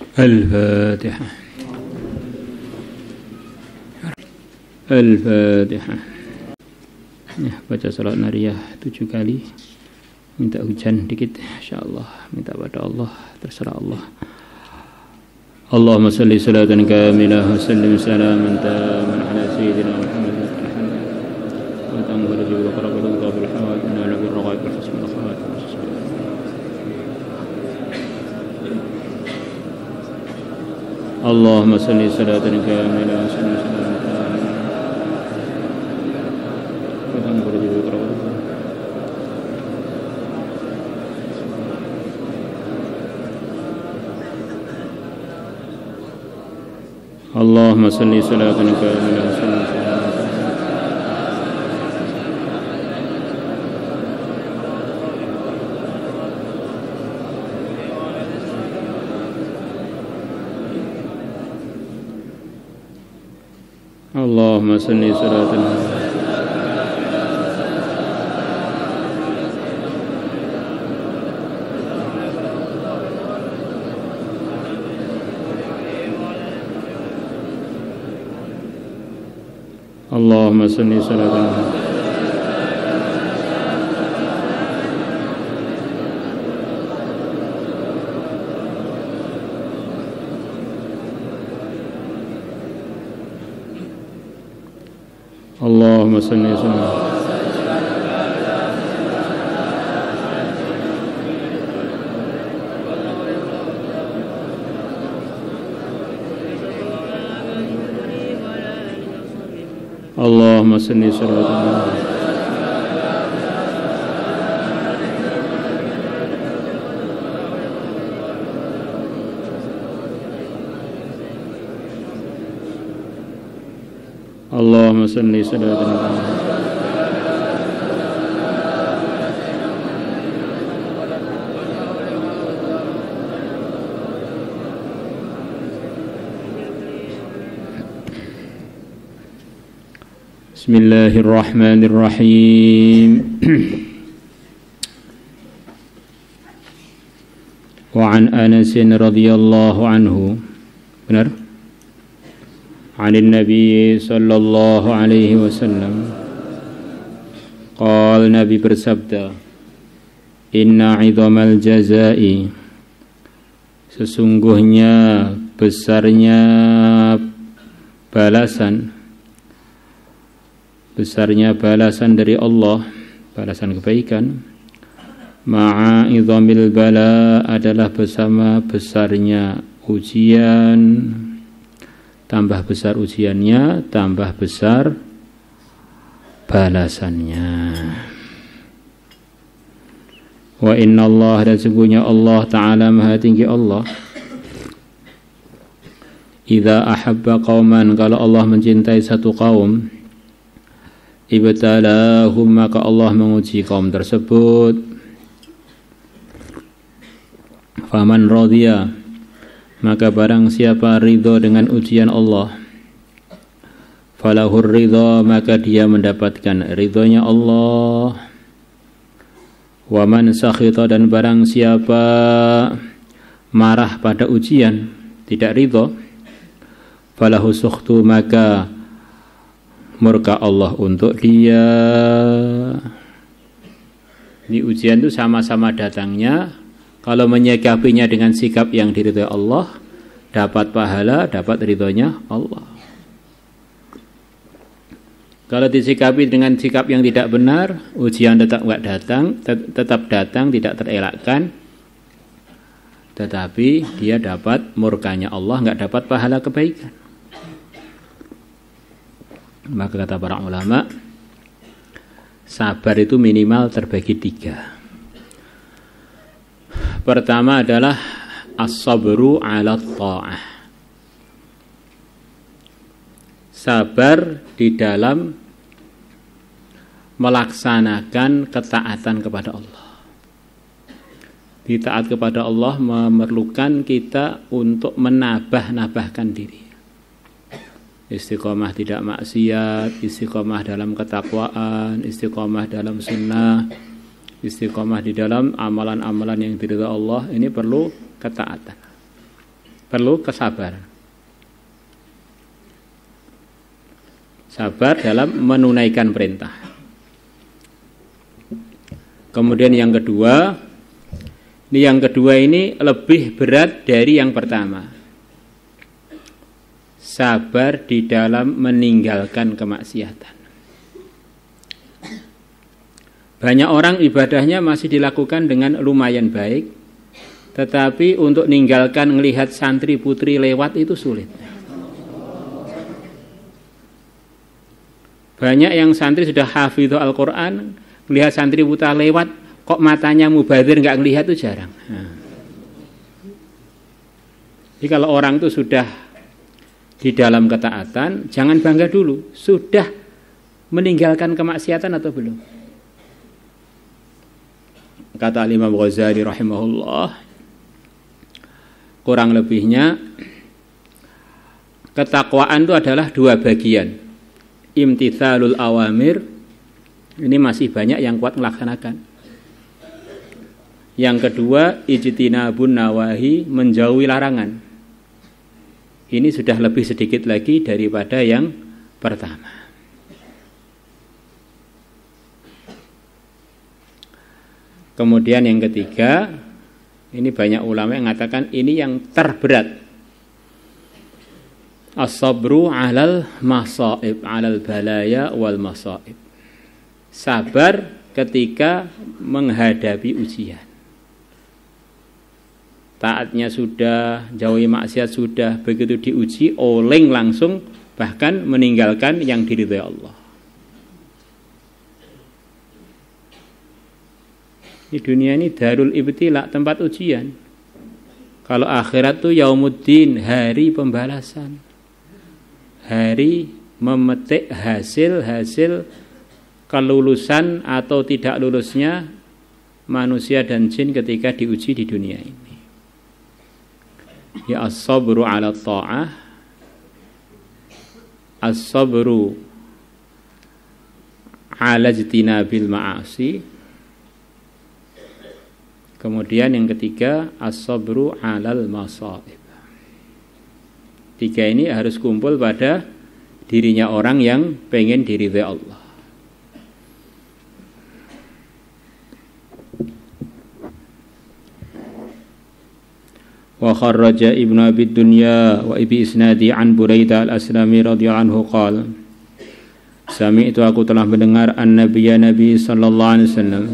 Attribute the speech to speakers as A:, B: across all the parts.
A: Al-Fatihah. Al-Fatihah. Ya, baca salat nariyah 7 kali. Minta hujan dikit insyaallah. Minta pada Allah, terserah Allah. Allahumma salli salatan kamilah wa sallim salaman taman ala sayyidina Muhammad wa tanfurju wa qarabul qabil hawad ala bil raghaib wal hasm al khawaat. Allahumma salli salatan kamilah wa sallim salaman taman wa tanfurju wa qarabul Allahumma salli salatan kamilah wa sallim Allahumma salli salatan Allahumma salli salatan Allahumma salli salatan Allahumma salli salatan Allahumma salli salatan Bismillahirrahmanirrahim. Wa an Anas radhiyallahu anhu. Benar? Anin Nabi sallallahu alaihi wasallam. Qala Nabi bersabda, Inna 'idhamal jazai, sesungguhnya besarnya balasan dari Allah, balasan kebaikan, ma'a idhamil bala, adalah bersama besarnya ujian. Tambah besar ujiannya, tambah besar balasannya. Wa inna Allah, dan sesungguhnya Allah Ta'ala Maha Tinggi Allah, idza ahabba qauman, kalau Allah mencintai satu kaum, ibtalahum, maka Allah menguji kaum tersebut. Faman radhiya, maka barang siapa ridho dengan ujian Allah, falahur ridho, maka dia mendapatkan ridhonya Allah. Waman sakhita, dan barang siapa marah pada ujian, tidak ridho, falahu sukhtu, maka murka Allah untuk dia. Ini ujian itu sama-sama datangnya. Kalau menyikapinya dengan sikap yang diridhoi Allah, dapat pahala, dapat ridhonya Allah. Kalau disikapi dengan sikap yang tidak benar, ujian tetap datang, tidak terelakkan, tetapi dia dapat murkanya Allah, enggak dapat pahala kebaikan. Maka kata para ulama, sabar itu minimal terbagi 3. Pertama adalah as-sabru 'ala ta'ah, sabar di dalam melaksanakan ketaatan kepada Allah. Di taat kepada Allah memerlukan kita untuk menambahkan diri. Istiqomah tidak maksiat, istiqomah dalam ketakwaan, istiqomah dalam sunnah, istiqomah di dalam amalan-amalan yang diridhoi Allah. Ini perlu ketaatan. perlu kesabaran. Sabar dalam menunaikan perintah. Kemudian yang kedua ini lebih berat dari yang pertama. Sabar di dalam meninggalkan kemaksiatan. Banyak orang ibadahnya masih dilakukan dengan lumayan baik, tetapi untuk meninggalkan melihat santri putri lewat itu sulit. Banyak yang santri sudah hafidh Al-Quran, melihat santri putri lewat, kok matanya mubadzir nggak ngelihat itu jarang. Jadi kalau orang itu sudah di dalam ketaatan, jangan bangga dulu, sudah meninggalkan kemaksiatan atau belum. Kata Imam Ghazali rahimahullah, kurang lebihnya ketakwaan itu adalah dua bagian. Imtithalul awamir, ini masih banyak yang kuat melaksanakan. Yang kedua, ijtinabun nawahi, menjauhi larangan. Ini sudah lebih sedikit lagi daripada yang pertama. Kemudian yang ketiga, ini banyak ulama yang mengatakan ini yang terberat. As-sabru 'alal masaib, 'alal balaya wal masaib. Sabar ketika menghadapi ujian. Taatnya sudah, jauhi maksiat sudah, begitu diuji oleng langsung, bahkan meninggalkan yang diridhai Allah. Di dunia ini darul ibtila, tempat ujian. Kalau akhirat itu yaumuddin, hari pembalasan. Hari memetik hasil kelulusan atau tidak lulusnya manusia dan jin ketika diuji di dunia ini. Ya as-sabru 'ala ta'ah, as-sabru 'ala ijtinabil ma'asi. Kemudian yang ketiga, as-sabru 'alal masaib. Tiga ini harus kumpul pada dirinya orang yang pengen diridhai Allah. Wa kharraja Ibnu Abi Dunya wa Ibi Isnadi an Buraidah al-Aslami radhiyallahu anhu qala, sami'tu, aku telah mendengar an-nabiyya Nabi sallallahu alaihi wasallam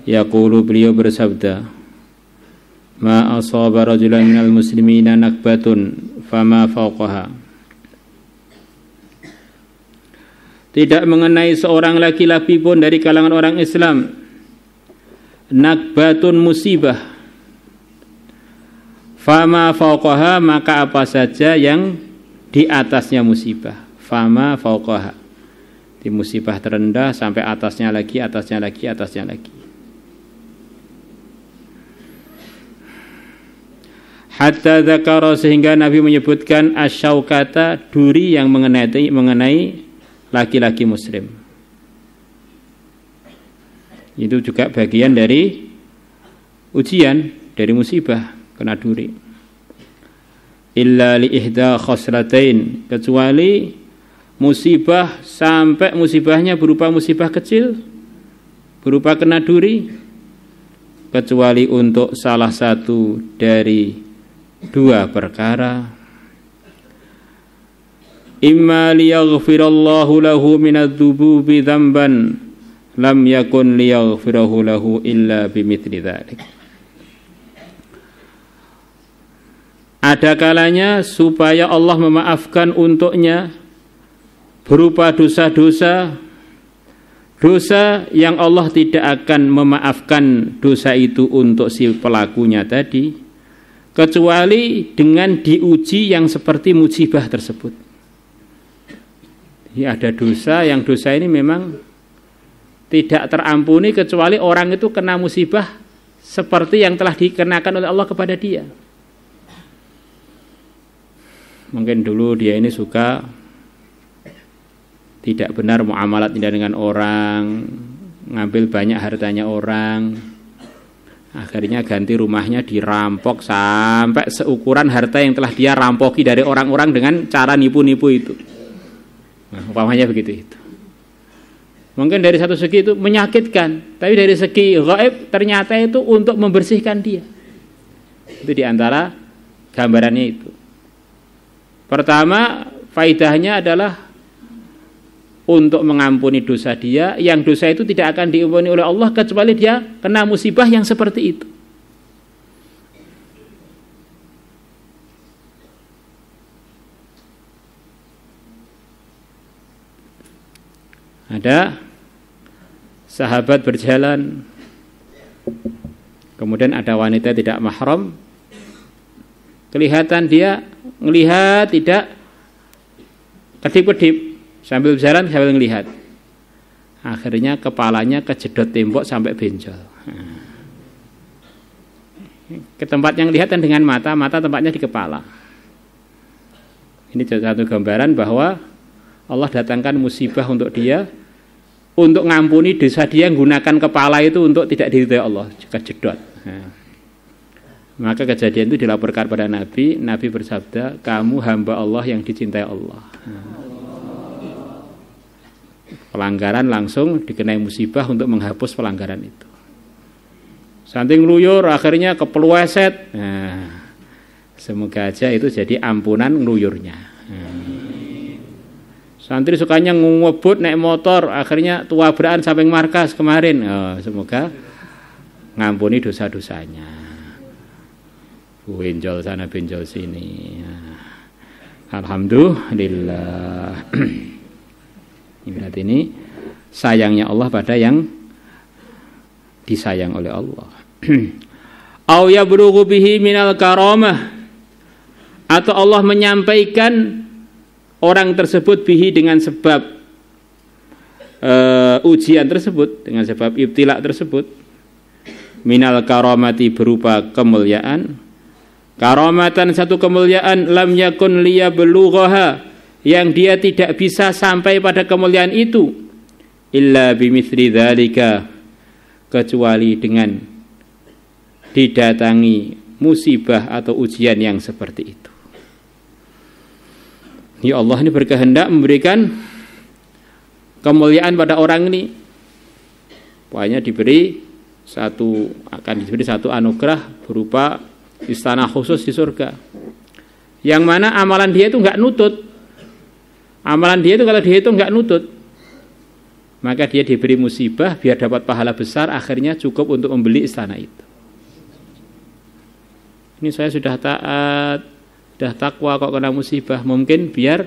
A: yaqulu, beliau bersabda, ma asaba rajulan minal muslimina nakbatun fama fawqaha. Tidak mengenai seorang laki-laki pun dari kalangan orang Islam nakbatun musibah, fama fawqaha, maka apa saja yang di atasnya musibah. Fama fawqaha, di musibah terendah sampai atasnya lagi, atasnya lagi, atasnya lagi. Hatta dzakara, sehingga Nabi menyebutkan asyaukata, duri yang mengenai laki-laki muslim. Itu juga bagian dari ujian, dari musibah, kena duri. Illa li ihda khoslatain, kecuali musibah sampai musibahnya berupa musibah kecil, berupa kena duri, kecuali untuk salah satu dari dua perkara. Imma liyaghfirallahu lahu minadz-dzububi dzamban lam yakun liyaghfirahu lahu illa bimithli dzalik. Ada kalanya supaya Allah memaafkan untuknya berupa dosa-dosa, dosa yang Allah tidak akan memaafkan dosa itu untuk si pelakunya tadi, kecuali dengan diuji yang seperti musibah tersebut. Jadi ada dosa yang dosa ini memang tidak terampuni kecuali orang itu kena musibah seperti yang telah dikenakan oleh Allah kepada dia. Mungkin dulu dia ini suka tidak benar muamalat dengan orang, ngambil banyak hartanya orang, Akhirnya ganti rumahnya dirampok sampai seukuran harta yang telah dia rampoki dari orang-orang dengan cara nipu-nipu itu. Nah, umpamanya begitu itu. Mungkin dari satu segi itu menyakitkan, tapi dari segi gaib ternyata itu untuk membersihkan dia. Itu diantara gambarannya itu. Pertama, faidahnya adalah untuk mengampuni dosa dia, yang dosa itu tidak akan diampuni oleh Allah kecuali dia kena musibah yang seperti itu. Ada sahabat berjalan, kemudian ada wanita tidak mahram, kelihatan dia melihat tidak kedip-kedip, sambil berjalan sambil melihat. Akhirnya kepalanya kejedot tembok sampai benjol. Ke tempat yang kelihatan dengan mata tempatnya di kepala. Ini satu gambaran bahwa Allah datangkan musibah untuk dia, untuk ngampuni dosa dia, gunakan kepala itu untuk tidak diridhai Allah, kejedot. Maka kejadian itu dilaporkan pada Nabi. Nabi bersabda, kamu hamba Allah yang dicintai Allah. Pelanggaran langsung dikenai musibah untuk menghapus pelanggaran itu. Saking ngluyur akhirnya kepleset. Semoga aja itu jadi ampunan ngluyurnya. Santri sukanya ngebut naik motor, akhirnya tuabrakan samping markas kemarin. Semoga ngampuni dosa-dosanya. Benjol sana benjol sini. Alhamdulillah. Berarti ini sayangnya Allah pada yang disayang oleh Allah. Au yabrughu bihi minal karamah, atau Allah menyampaikan orang tersebut bihi dengan sebab ujian tersebut, dengan sebab ibtila tersebut, minal karamati berupa kemuliaan, karamatan satu kemuliaan lam yakun liyablughaha, yang dia tidak bisa sampai pada kemuliaan itu, illa bimithli dzalika, kecuali dengan didatangi musibah atau ujian yang seperti itu. Ya Allah ini berkehendak memberikan kemuliaan pada orang ini. Pokoknya akan diberi satu anugerah berupa istana khusus di surga. Yang mana amalan dia itu enggak nutut. Amalan dia itu kalau dihitung enggak nutut. Maka dia diberi musibah biar dapat pahala besar, akhirnya cukup untuk membeli istana itu. Ini saya sudah taat, sudah takwa kok kena musibah. Mungkin biar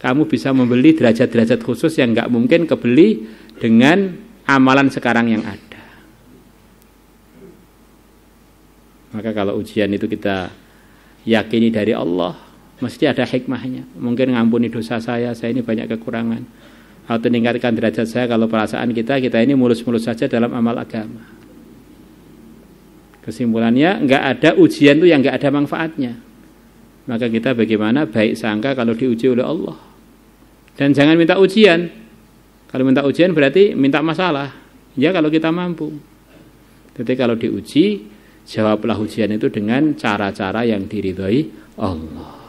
A: kamu bisa membeli derajat-derajat khusus yang enggak mungkin kebeli dengan amalan sekarang yang ada. Maka kalau ujian itu kita yakini dari Allah, mesti ada hikmahnya. Mungkin ngampuni dosa saya ini banyak kekurangan, atau meningkatkan derajat saya. Kalau perasaan kita ini mulus-mulus saja dalam amal agama. Kesimpulannya, enggak ada ujian itu yang enggak ada manfaatnya. Maka kita bagaimana baik sangka kalau diuji oleh Allah. Dan jangan minta ujian. Kalau minta ujian berarti minta masalah. Ya kalau kita mampu. Jadi kalau diuji, jawablah ujian itu dengan cara-cara yang diridhai Allah.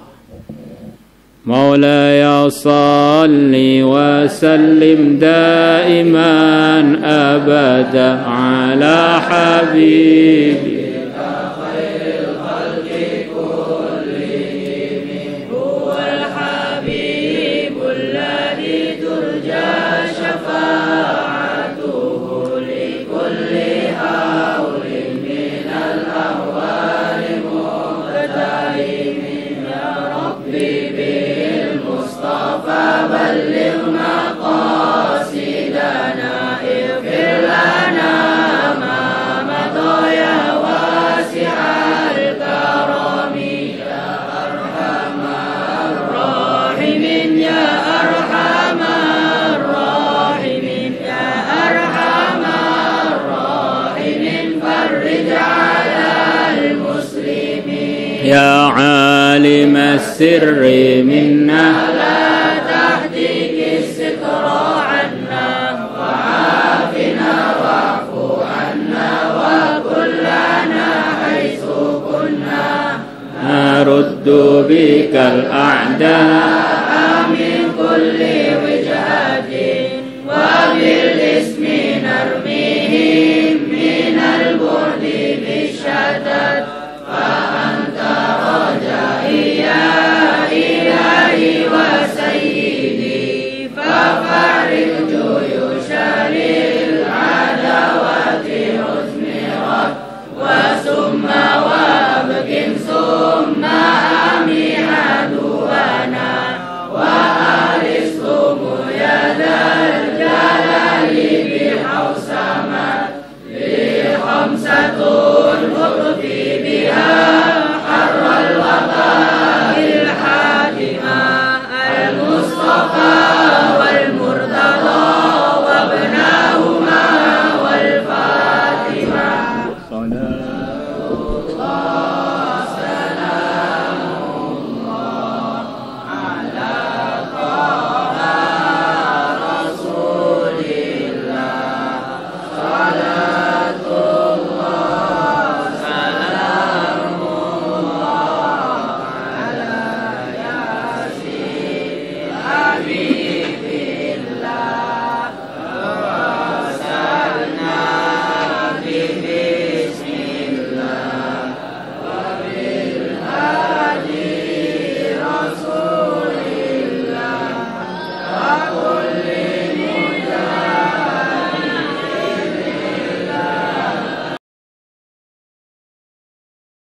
A: Maulaya salli wa sallim daiman abada ala habibika khairil khalqi kullihim, huwal habibul ladzi turja syafa'atuhu li kulli hawlin minal ahwali muqtarimin. Ya Rabbi بلغ مقاصدنا اغفر لنا ما مضى يا واسع الكرم يا أرحم الراحمين يا أرحم الراحمين يا أرحم الراحمين فرج على المسلمين يا عالم السر منا عنا وعافنا واعف عنا وكل ورد بك الأعداء
B: من كل وجهة وبالاسم